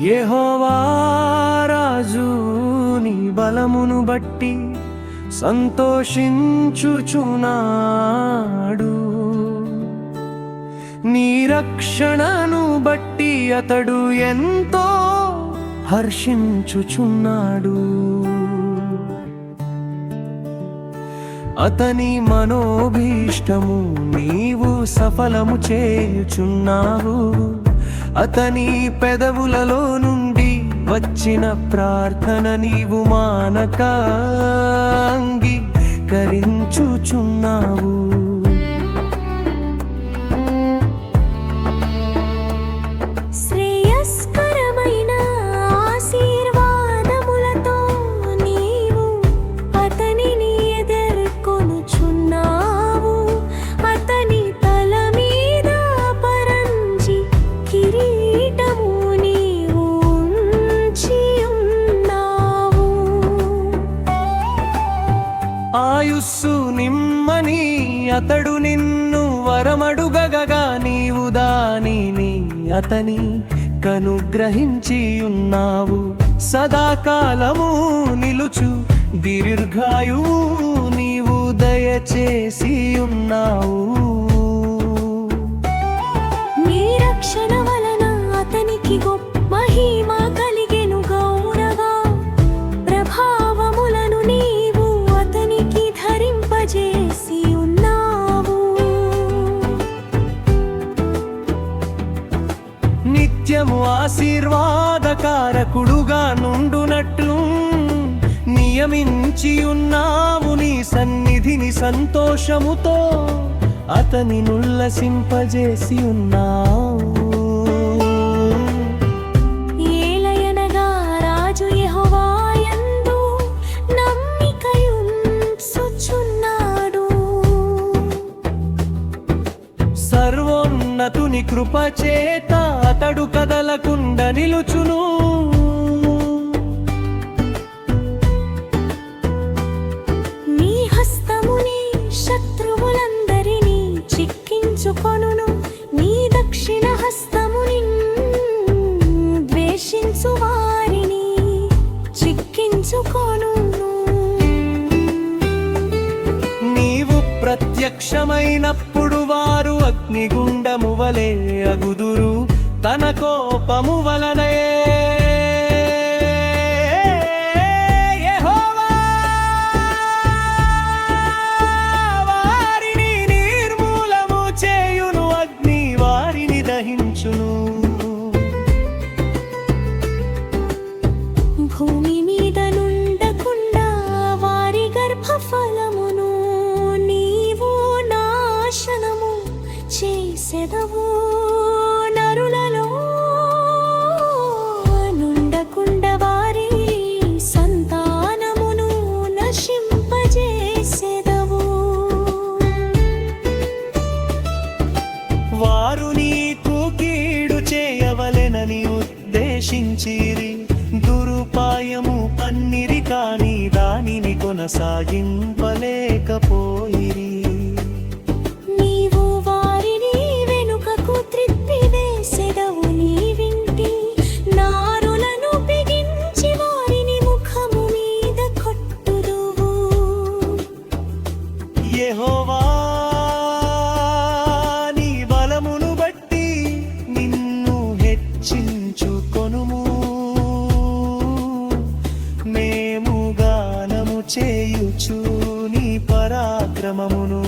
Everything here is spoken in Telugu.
యెహోవా రాజు నీ బలమును బట్టి సంతోషించుచున్నాడు, నీ రక్షణను బట్టి అతడు ఎంతో హర్షించుచున్నాడు. అతని మనోభీష్టము నీవు సఫలము చేయుచున్నావు, అతని పెదవులలో నుండి వచ్చిన ప్రార్థన నీవు మానక అంగీకరించుచున్నావు. ఆయుస్సు నిమ్మని అతడు నిన్ను వరమడుగగా నీవు దానిని అతని కనుగ్రహించి ఉన్నావు. సదాకాలము నిలుచు దీర్ఘాయువు నీవు దయచేసి ఉన్నావు. నీ రక్షణ వలన అతనికి గొప్ప మహిమ కలిగెను, గౌరవ ప్రభావములను నీవు అతనికి ధరింపజేసి ఉన్నావు. నిత్యము ఆశీర్వాదకారకుడుగా నుండునట్లు నియమించి ఉన్నావు. నీ సన్నిధిని సంతోషముతో అతని నుల్లసింపజేసి ఉన్నావు. ఏలయనగా రాజు యెహోవా యందు నమ్మికయుంచుచున్నాడు. సర్వోన్నతుని కృప చేత అతడు కదలకుండా నిలుచును. నీ హస్తముని శత్రువులందరినీ చిక్కించుకొనును, నీ దక్షిణ హస్తముని ద్వేషించు వారిని చిక్కించుకొనును. నీవు ప్రత్యక్షమైనప్పుడు వారు అగ్నిగుండము వలె అగుదురు, తన కోపము వలనే యెహోవా వారిని నిర్మూలము చేయును, అగ్ని వారిని దహించును. భూమి మీద నుండకుండా వారి గర్భఫలమును నీవు నాశనము చేసెదవు. నరులలో నుండకుండా వారి సంతానమును నశింపజేసెదవు. వారు నీకు కీడు చేయవలెనని ఉద్దేశించిరి, దురుపాయము పన్నిరి కాని దానిని కొనసాగింపలేకపోయిరి. నీవు వారిని వెనుకకు త్రిప్పివేసెదవు, నీ వింటి నారులను బిగించి వారిని ముఖము మీద కొట్టుదువు. యెహోవా నీ బలమును బట్టి నిన్ను హెచ్చించుకొనుము, మేము గానము చేయుచు నీ పరాక్రమమును.